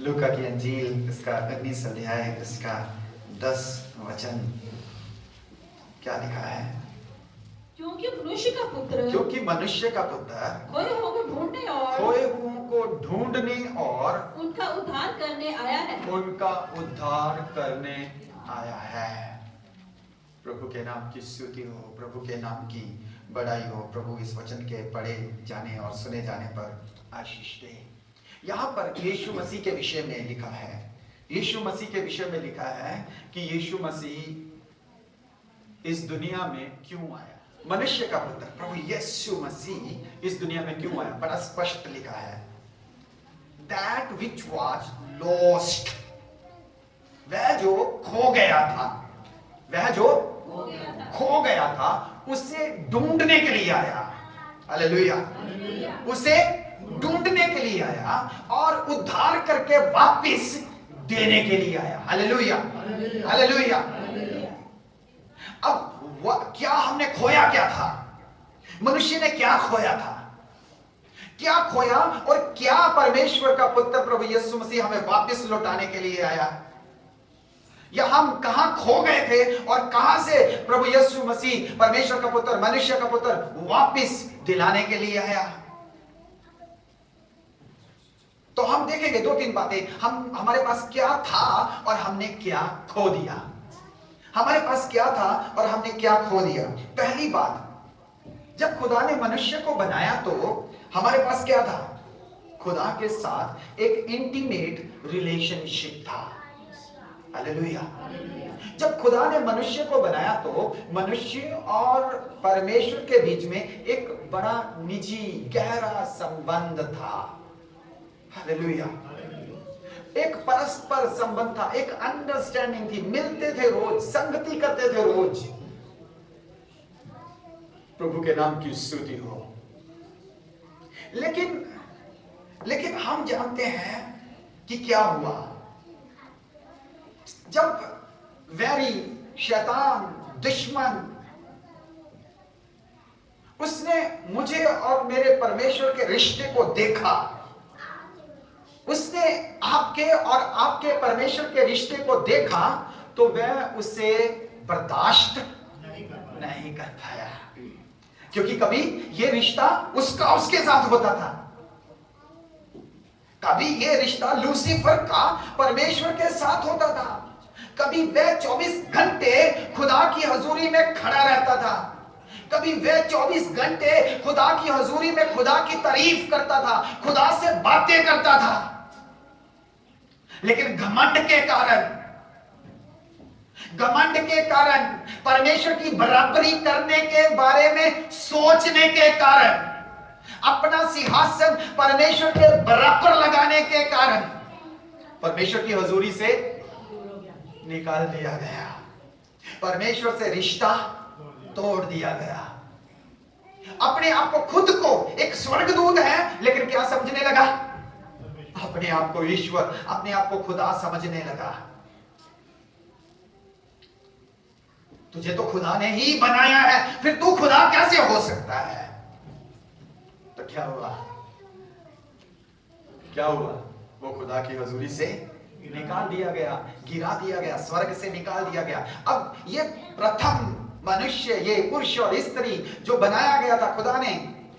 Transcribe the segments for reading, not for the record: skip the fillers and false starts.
लूका की अंजील इसका 19 अध्याय इसका 10 वचन क्या लिखा है? क्योंकि मनुष्य का पुत्र क्योंकि मनुष्य का पुत्र खोए हुओं को ढूंढने और खोए हुओं को ढूंढने और उनका उद्धार करने आया है। उनका उद्धार करने आया है। प्रभु के नाम की स्तुति हो, प्रभु के नाम की बड़ाई हो। प्रभु इस वचन के पढ़े जाने और सुने जाने पर आशीष दे। यहाँ पर यीशु मसीह के विषय में लिखा है, यीशु मसीह के विषय में लिखा है कि यीशु मसीह इस दुनिया में क्यों आया। मनुष्य का पुत्र प्रभु यीशु मसीह इस दुनिया में क्यों आया, बड़ा स्पष्ट लिखा है। That which was lost, वह जो खो गया था, वह जो खो गया था उसे ढूंढने के लिए आया। हालेलुया। उसे ढूंढने के लिए आया और उद्धार करके वापस देने के लिए आया। Hallelujah, hallelujah. अब क्या हमने खोया, क्या था? मनुष्य ने क्या खोया था, क्या खोया और क्या परमेश्वर का पुत्र प्रभु यीशु मसीह हमें वापस लौटाने के लिए आया, या हम कहां खो गए थे और कहां से प्रभु यीशु मसीह परमेश्वर का पुत्र, मनुष्य का पुत्र वापस दिलाने के लिए आया। तो हम देखेंगे दो तीन बातें। हमारे पास क्या था और हमने क्या खो दिया। हमारे पास क्या था और हमने क्या खो दिया। पहली बात, जब खुदा ने मनुष्य को बनाया तो हमारे पास क्या था? खुदा के साथ एक इंटीमेट रिलेशनशिप था। हालेलुया। जब खुदा ने मनुष्य को बनाया तो मनुष्य और परमेश्वर के बीच में एक बड़ा निजी गहरा संबंध था। हालेलुया। एक परस्पर संबंध था, एक अंडरस्टैंडिंग थी, मिलते थे रोज, संगति करते थे रोज। प्रभु के नाम की स्तुति हो। लेकिन हम जानते हैं कि क्या हुआ जब वैरी, शैतान, दुश्मन उसने मुझे और मेरे परमेश्वर के रिश्ते को देखा। उसने आपके और आपके परमेश्वर के रिश्ते को देखा तो वह उसे बर्दाश्त नहीं कर पाया, क्योंकि कभी यह रिश्ता उसका उसके साथ होता था, कभी यह रिश्ता लूसीफर का परमेश्वर के साथ होता था, कभी वह 24 घंटे खुदा की हजूरी में खड़ा रहता था, कभी वह 24 घंटे खुदा की हजूरी में खुदा की तारीफ करता था, खुदा से बातें करता था। लेकिन घमंड के कारण, परमेश्वर की बराबरी करने के बारे में सोचने के कारण, अपना सिंहासन परमेश्वर के बराबर लगाने के कारण परमेश्वर की हजूरी से निकाल दिया गया, परमेश्वर से रिश्ता तोड़ दिया गया। अपने आप को, खुद को एक स्वर्गदूत है, लेकिन क्या समझने लगा? अपने आप को ईश्वर, अपने आप को खुदा समझने लगा। तुझे तो खुदा ने ही बनाया है, फिर तू खुदा कैसे हो सकता है? तो क्या हुआ? क्या हुआ? वो खुदा की हजूरी से निकाल दिया गया, गिरा दिया गया, स्वर्ग से निकाल दिया गया। अब ये प्रथम मनुष्य, ये पुरुष और स्त्री जो बनाया गया था, खुदा ने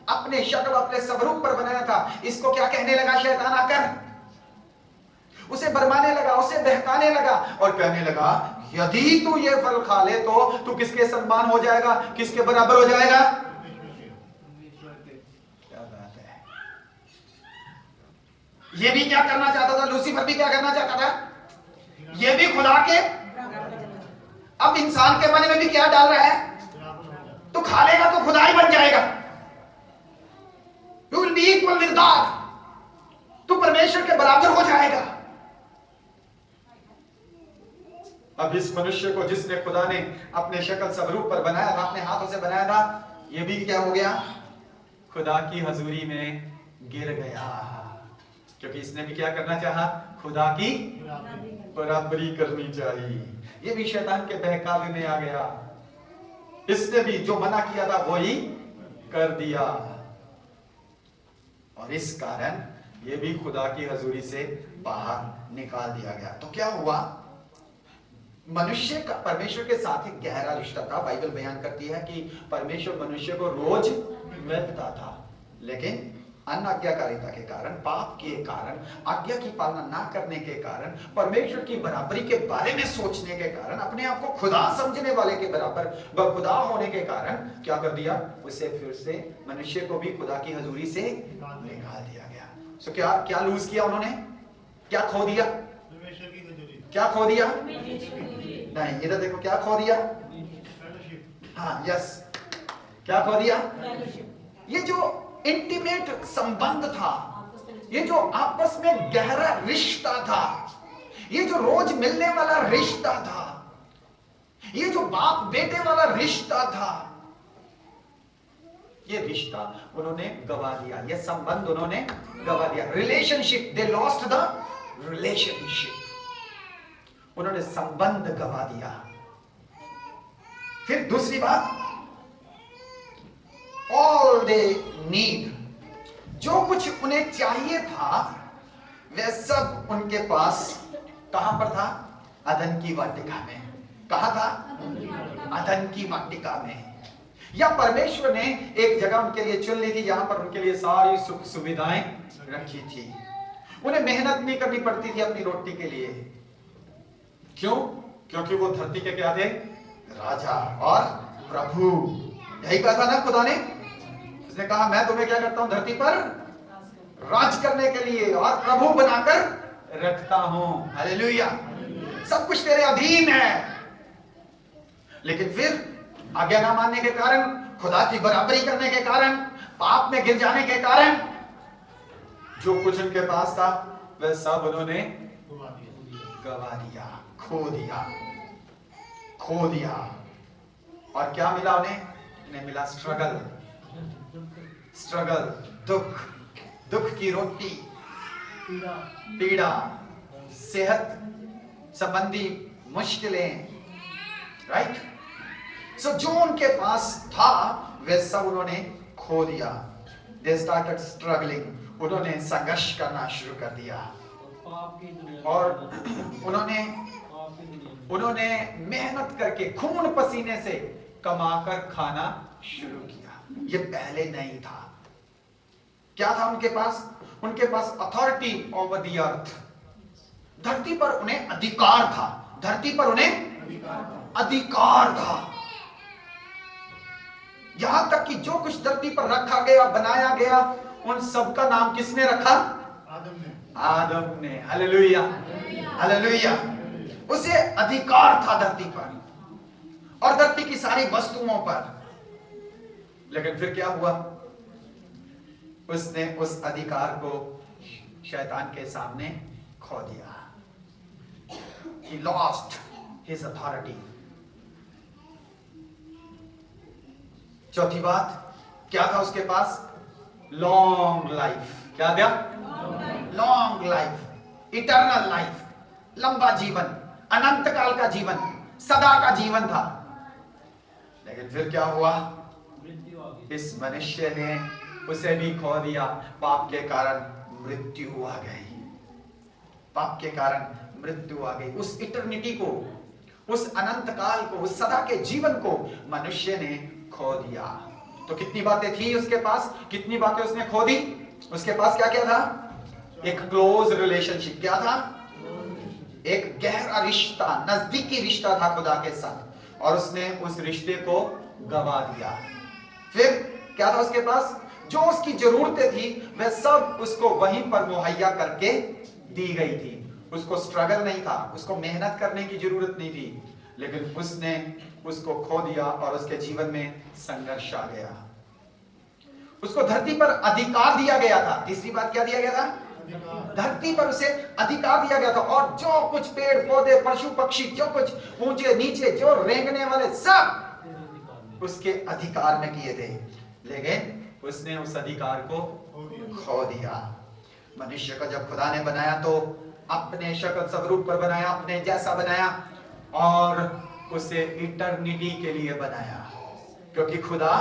अपने शक्ल, अपने स्वरूप पर बनाया था, इसको क्या कहने लगा शैतान आकर? उसे बरमाने लगा, उसे बहकाने लगा और कहने लगा, यदि तू ये फल खा ले तो तू किसके सम्मान हो जाएगा, किसके बराबर हो जाएगा? क्या बात है। ये भी क्या करना चाहता था? लूसीफर भी क्या करना चाहता था? ये भी खुदा के। अब इंसान के मन में भी क्या डाल रहा है? तू खा लेगा तो खुदा ही बन जाएगा, You will be equal with God. तू परमेश्वर के बराबर हो जाएगा। अब इस मनुष्य को जिसने खुदा ने अपने शक्ल स्वरूप पर बनाया था, अपने हाथों से बनाया था, यह भी क्या हो गया? खुदा की हजूरी में गिर गया, क्योंकि इसने भी क्या करना चाहा? खुदा की बराबरी करनी चाहिए। यह भी शैतान के बहकावे में आ गया। इसने भी जो मना किया था वो ही कर दिया, और इस कारण ये भी खुदा की हजूरी से बाहर निकाल दिया गया। तो क्या हुआ, मनुष्य का परमेश्वर के साथ एक गहरा रिश्ता था। बाइबल बयान करती है कि परमेश्वर मनुष्य को रोज मिलता था, लेकिन अनाज्ञाकारिता के कारण, पाप के कारण, आज्ञा की पालना ना करने के कारण, परमेश्वर की बराबरी के बारे में सोचने के कारण, अपने आप को खुदा समझने वाले के बराबर खुदा होने के कारण क्या कर दिया, उसे फिर से मनुष्य को भी खुदा की हजूरी से निकाल दिया गया। सो क्या क्या लूज किया उन्होंने, क्या खो दिया, क्या खो दिया, नहीं इधर देखो, क्या खो दिया, हाँ यस, क्या खो दिया, ये जो इंटीमेट संबंध था, ये जो आपस में गहरा रिश्ता था, ये जो रोज मिलने वाला रिश्ता था, ये जो बाप बेटे वाला रिश्ता था, ये रिश्ता उन्होंने गवा दिया, ये संबंध उन्होंने गवा दिया। Relationship, they lost the relationship, उन्होंने संबंध गवा दिया। फिर दूसरी बात, ऑल दे नीड, जो कुछ उन्हें चाहिए था वह सब उनके पास कहां पर था, अदन की वाटिका में। कहां था, अदन की वाटिका में। या परमेश्वर ने एक जगह उनके लिए चुन ली थी जहां पर उनके लिए सारी सुख सुविधाएं रखी थी। उन्हें मेहनत नहीं करनी पड़ती थी अपनी रोटी के लिए। क्यों? क्योंकि वो धरती के क्या थे, राजा और प्रभु। यही कहा था ना खुदा ने, उसने कहा मैं तुम्हें क्या करता हूं, धरती पर राज करने के लिए और प्रभु बनाकर रखता हूं। हालेलुया, सब कुछ तेरे अधीन है। लेकिन फिर आज्ञा ना मानने के कारण, खुदा की बराबरी करने के कारण, पाप में गिर जाने के कारण, जो कुछ उनके पास था वह सब उन्होंने गवा दिया, खो दिया, खो दिया। और क्या मिला उन्हें मिला स्ट्रगल, स्ट्रगल, दुख, दुख की रोटी, पीड़ा, सेहत संबंधी मुश्किलें, राइट। सो जो उनके पास था वह सब उन्होंने खो दिया। They started struggling, उन्होंने संघर्ष करना शुरू कर दिया और उन्होंने मेहनत करके खून पसीने से कमाकर खाना शुरू किया। ये पहले नहीं था। क्या था उनके पास? उनके पास अथॉरिटी ओवर द अर्थ, धरती पर उन्हें अधिकार था, धरती पर उन्हें अधिकार था। यहां तक कि जो कुछ धरती पर रखा गया, बनाया गया, उन सब का नाम किसने रखा? आदम ने। Hallelujah, hallelujah. उसे अधिकार था धरती पर और धरती की सारी वस्तुओं पर। लेकिन फिर क्या हुआ? उसने उस अधिकार को शैतान के सामने खो दिया। He lost his authority. चौथी बात, क्या था उसके पास? Long life. क्या था? लॉन्ग लाइफ, इटर्नल लाइफ, लंबा जीवन, अनंत काल का जीवन, सदा का जीवन था। लेकिन फिर क्या हुआ? इस मनुष्य ने उसे भी खो दिया। पाप के कारण मृत्यु आ गई, पाप के कारण मृत्यु आ गई। उस इटर्निटी को, उस अनंत काल को, उस सदा के जीवन को मनुष्य ने खो दिया। तो कितनी बातें थी उसके पास, कितनी बातें उसने खो दी। उसके पास क्या क्या था? एक क्लोज रिलेशनशिप। क्या था? एक गहरा रिश्ता, नजदीकी रिश्ता था खुदा के साथ, और उसने उस रिश्ते को गवा दिया। फिर क्या था उसके पास? जो उसकी जरूरतें थी वह सब उसको वहीं पर मुहैया करके दी गई थी। उसको स्ट्रगल नहीं था, उसको मेहनत करने की जरूरत नहीं थी, लेकिन उसने उसको खो दिया और उसके जीवन में संघर्ष आ गया। उसको धरती पर अधिकार दिया गया था। तीसरी बात क्या दिया गया था? धरती पर उसे अधिकार दिया गया था, और जो कुछ पेड़ पौधे, पशु पक्षी, जो कुछ ऊंचे नीचे, जो रेंगने वाले, सब उसके अधिकार में किए थे। लेकिन उसने उस अधिकार को खो दिया। मनुष्य को जब खुदा ने बनाया तो अपने शक्ल स्वरूप पर बनाया, अपने जैसा बनाया, और उसे इटर्निटी के लिए बनाया। क्योंकि खुदा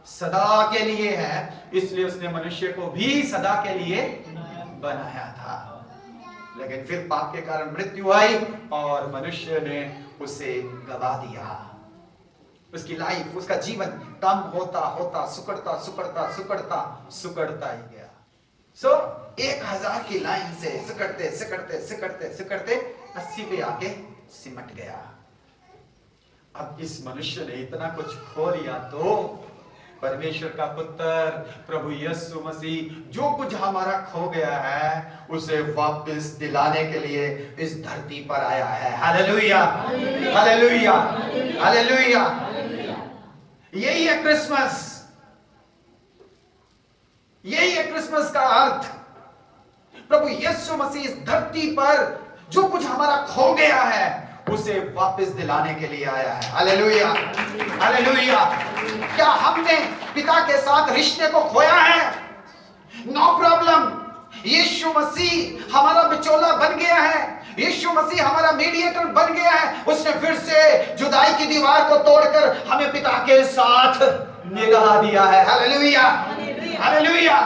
सदा के लिए है, इसलिए उसने मनुष्य को भी सदा के लिए बनाया था। लेकिन फिर पाप के कारण मृत्यु आई और मनुष्य ने उसे गवा दिया। उसकी लाइफ, उसका जीवन कम होता होता सुकड़ता सुकड़ता सुकड़ता सुकड़ता ही गया। 1000 की लाइन से सिकड़ते सिकड़ते सिकड़ते सिकड़ते 80 पे आके सिमट गया। अब इस मनुष्य ने इतना कुछ खो लिया तो परमेश्वर का पुत्र प्रभु यीशु मसीह जो कुछ हमारा खो गया है उसे वापस दिलाने के लिए इस धरती पर आया है। Hallelujah, hallelujah, hallelujah. यही है क्रिसमस, यही है क्रिसमस का अर्थ। प्रभु यीशु मसीह इस धरती पर जो कुछ हमारा खो गया है उसे वापस दिलाने के लिए आया है। Hallelujah, hallelujah. क्या हमने पिता के साथ रिश्ते को खोया है? No problem. यीशु मसीह हमारा बिचौला बन गया है, यीशु मसीह हमारा मीडिएटर बन गया है। उसने फिर से जुदाई की दीवार को तोड़कर हमें पिता के साथ मिला दिया है। Hallelujah, hallelujah.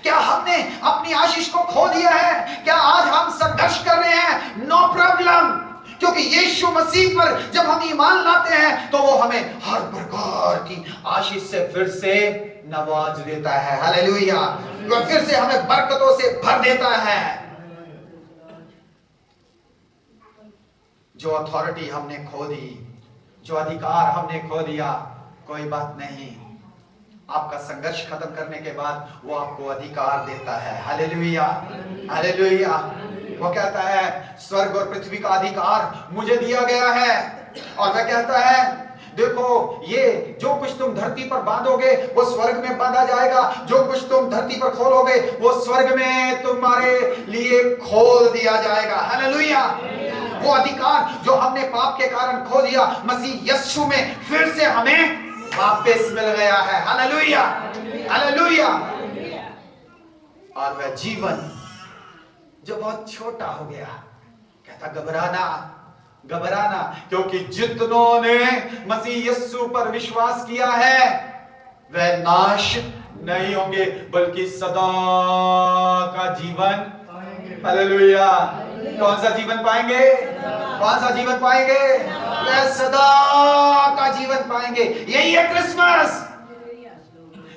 क्या हमने अपनी आशीष को खो दिया है? क्या आज हम संघर्ष कर रहे हैं? नो प्रॉब्लम, क्योंकि यीशु मसीह पर जब हम ईमान लाते हैं तो वो हमें हर प्रकार की आशीष से फिर से नवाज देता है। हालेलुया। वो फिर से हमें बरकतों से भर देता है। जो अथॉरिटी हमने खो दी, जो अधिकार हमने खो दिया, कोई बात नहीं, आपका संघर्ष खत्म करने के बाद वो आपको अधिकार देता है। Hallelujah, hallelujah. वो कहता है स्वर्ग और पृथ्वी का अधिकार मुझे दिया गया है। और वह कहता है देखो, ये जो कुछ तुम धरती पर बांधोगे वो स्वर्ग में बांधा जाएगा, जो कुछ तुम धरती पर खोलोगे वो स्वर्ग में तुम्हारे लिए खोल दिया जाएगा। हालेलुया। वो अधिकार जो हमने पाप के कारण खो दिया, मसीह यीशु में फिर से हमें वापस मिल गया है। Hallelujah, hallelujah. और वह जीवन जो बहुत छोटा हो गया, कहता घबराना, घबराना, क्योंकि जितनों ने मसीह यीशु पर विश्वास किया है वह नाश नहीं होंगे बल्कि सदा का जीवन। हालेलुया। कौन सा जीवन पाएंगे? कौन सा जीवन पाएंगे? वह सदा का जीवन पाएंगे। यही है क्रिसमस,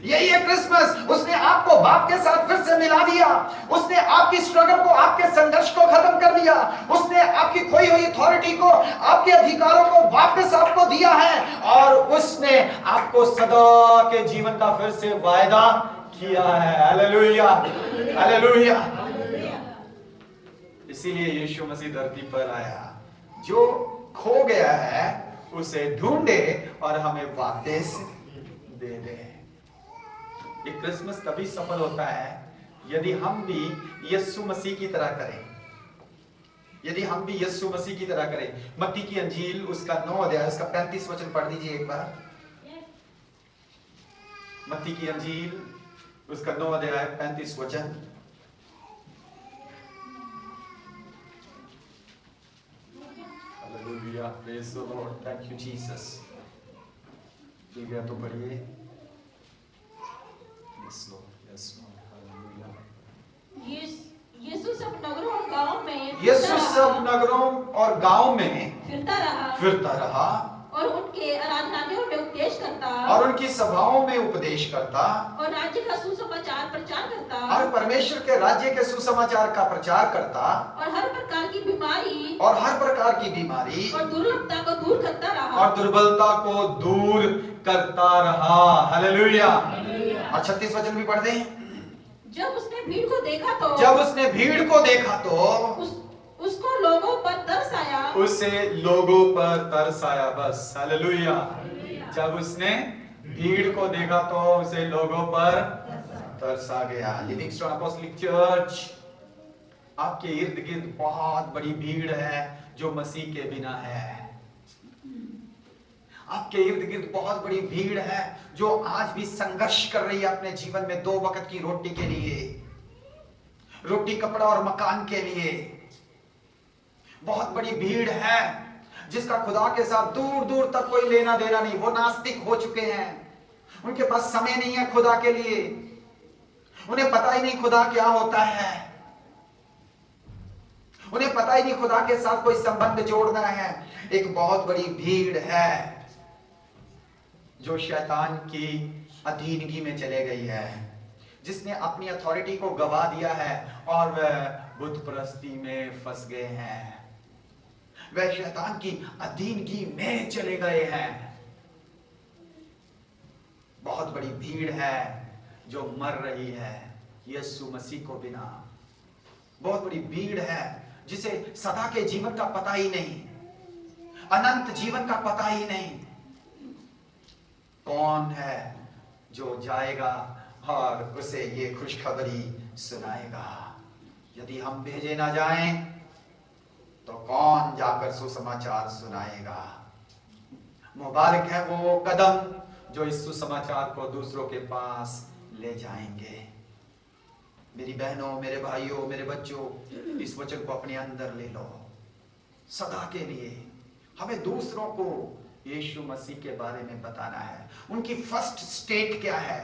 यही है क्रिसमस। उसने आपको बाप के साथ फिर से मिला दिया। उसने आपकी स्ट्रगल को, आपके संघर्ष को खत्म कर दिया। उसने आपकी खोई हुई अथॉरिटी को, आपके अधिकारों को वापस आपको दिया है। और उसने आपको सदा के जीवन का फिर से वायदा किया है। Hallelujah, hallelujah. इसीलिए यीशु मसीह धरती पर आया, जो खो गया है उसे ढूंढे और हमें वापस दे दे। ये क्रिसमस तभी सफल होता है यदि हम भी यीशु मसीह की तरह करें, यदि हम भी यीशु मसीह की तरह करें। मत्ती की अंजील उसका 9 अध्याय उसका 35 वचन पढ़ दीजिए एक बार। मत्ती की अंजील उसका 9 अध्याय 35 वचन। Hallelujah, praise the Lord, thank you Jesus. मिल गया तो पढ़िए। Yes Lord, yes Lord, hallelujah. यीशु सब नगरों और गांवों में यीशु सब नगरों और गांव में फिरता रहा और उनके आराधनालयों में उपदेश करता और उनकी सभाओं में उपदेश करता और राज्य का सुसमाचार प्रचार करता और परमेश्वर के राज्य के सुसमाचार का प्रचार करता और हर प्रकार की बीमारी और दुर्लभता को दूर करता रहा और दुर्बलता को दूर करता रहा। हालेलुया। और 36 वचन भी पढ़ दें। जब उसने भीड़ को देखा तो उसको लोगों पर तरस आया, उसे लोगों पर तरस आया। बस हालेलुया। जब उसने भीड़ को देखा तो उसे लोगों पर तरस आ गया। लिविंगस्टोन अपोस्टलिक चर्च, आपके इर्द गिर्द बहुत बड़ी भीड़ है जो मसीह के बिना है। आपके इर्द गिर्द बहुत बड़ी भीड़ है जो आज भी संघर्ष कर रही है अपने जीवन में 2 वक्त की रोटी के लिए, रोटी, कपड़ा और मकान के लिए। बहुत बड़ी भीड़ है जिसका खुदा के साथ दूर दूर तक कोई लेना देना नहीं। वो नास्तिक हो चुके हैं, उनके पास समय नहीं है खुदा के लिए। उन्हें पता ही नहीं खुदा क्या होता है, उन्हें पता ही नहीं खुदा के साथ कोई संबंध जोड़ना है। एक बहुत बड़ी भीड़ है जो शैतान की अधीनगी में चले गई है, जिसने अपनी अथॉरिटी को गवा दिया है और वह बुत परस्ती में फंस गए हैं, वह शैतान की अधीनगी में चले गए हैं। बहुत बड़ी भीड़ है जो मर रही है यीशु मसीह को बिना। बहुत बड़ी भीड़ है जिसे सदा के जीवन का पता ही नहीं, अनंत जीवन का पता ही नहीं। कौन है जो जाएगा और उसे ये खुशखबरी सुनाएगा? यदि हम भेजे ना जाएं तो कौन जाकर सुसमाचार सुनाएगा? मुबारक है वो कदम जो इस सुसमाचार को दूसरों के पास ले जाएंगे। मेरी बहनों, मेरे भाइयों, मेरे बच्चों, इस वचन को अपने अंदर ले लो। सदा के लिए हमें दूसरों को यीशु मसीह के बारे में बताना है। उनकी फर्स्ट स्टेट क्या है,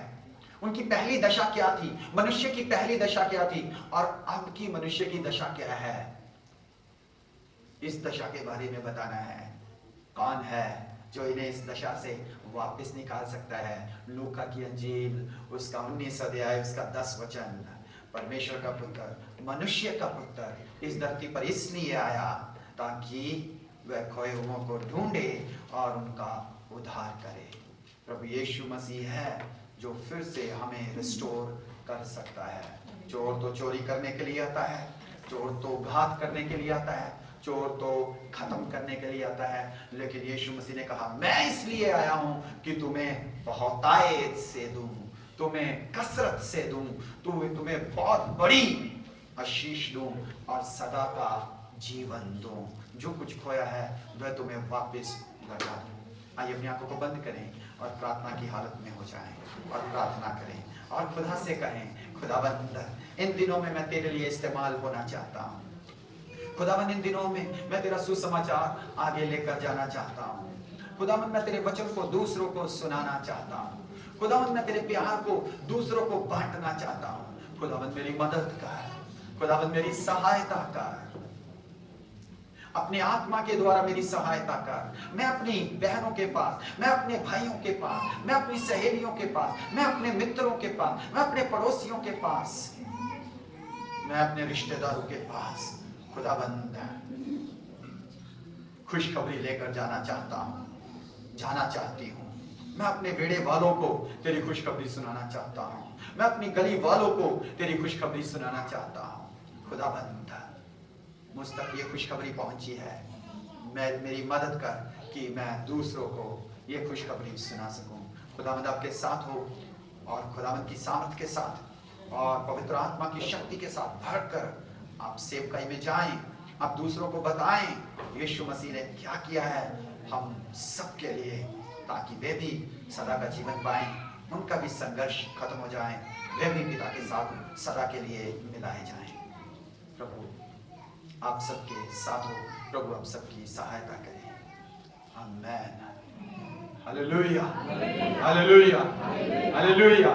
उनकी पहली दशा क्या थी, मनुष्य की पहली दशा क्या थी और अब की मनुष्य की दशा क्या है, इस दशा के बारे में बताना है। कौन है जो इन्हें इस दशा से वापस निकाल सकता है? लूका की अंजील उसका 19 अध्याय उसका 10 वचन। परमेश्वर का पुत्र, मनुष्य का पुत्र इस धरती पर इसलिए आया ताकि वह खोए हुओं को ढूंढे और उनका उद्धार करे। प्रभु यीशु मसीह है जो फिर से हमें रिस्टोर कर सकता है। चोर तो चोरी करने के लिए आता है, चोर तो घात करने के लिए आता है, चोर तो खत्म करने के लिए आता है, लेकिन यीशु मसीह ने कहा मैं इसलिए आया हूं कि तुम्हें बहुतायत से दूं, तुम्हें कसरत से दूं, तुम्हें बहुत बड़ी आशीष दूं और सदा का जीवन दूं। जो कुछ खोया है वह तुम्हें वापस लौटा दूं। आइए अपनी आंखों को बंद करें और प्रार्थना की हालत में हो जाएं और प्रार्थना करें और खुदा से कहें, खुदाबंद इन दिनों में मैं तेरे लिए इस्तेमाल होना चाहता हूँ। खुदाबंद इन दिनों में मैं तेरा सुसमाचार आगे लेकर जाना चाहता हूँ। खुदाबंद मैं तेरे वचन को दूसरों को सुनाना चाहता हूँ। खुदाबंद मैं तेरे प्यार को दूसरों को बांटना चाहता हूँ। खुदाबंद मेरी मदद कर, खुदाबंद मेरी सहायता कर, अपने आत्मा के द्वारा मेरी सहायता कर। मैं अपनी बहनों के पास, मैं अपने भाइयों के पास, मैं अपनी सहेलियों के पास, मैं अपने मित्रों के पास, मैं अपने पड़ोसियों के पास, मैं अपने रिश्तेदारों के पास खुदाबंद खुशखबरी लेकर जाना चाहता हूँ, जाना चाहती हूँ। मैं अपने बेड़े वालों को तेरी खुशखबरी सुनाना चाहता हूँ, मैं अपनी गली वालों को तेरी खुशखबरी सुनाना चाहता हूँ। खुदाबंद मुझ तक ये खुशखबरी पहुंची है, मेरी मदद कर कि मैं दूसरों को ये खुशखबरी सुना सकूं। खुदावंद आपके साथ हो और खुदावंद की सामर्थ के साथ और पवित्र आत्मा की शक्ति के साथ भरकर आप सेवकाई में जाएं, आप दूसरों को बताएं यीशु मसीह ने क्या किया है हम सबके लिए, ताकि वे भी सदा का जीवन पाएं, उनका भी संघर्ष खत्म हो जाए, वे भी पिता के साथ सदा के लिए मिलाए जाएं। प्रभु आप सबके साथ हो, प्रभु आप सबकी सहायता करें। आमेन। Hallelujah, hallelujah, hallelujah.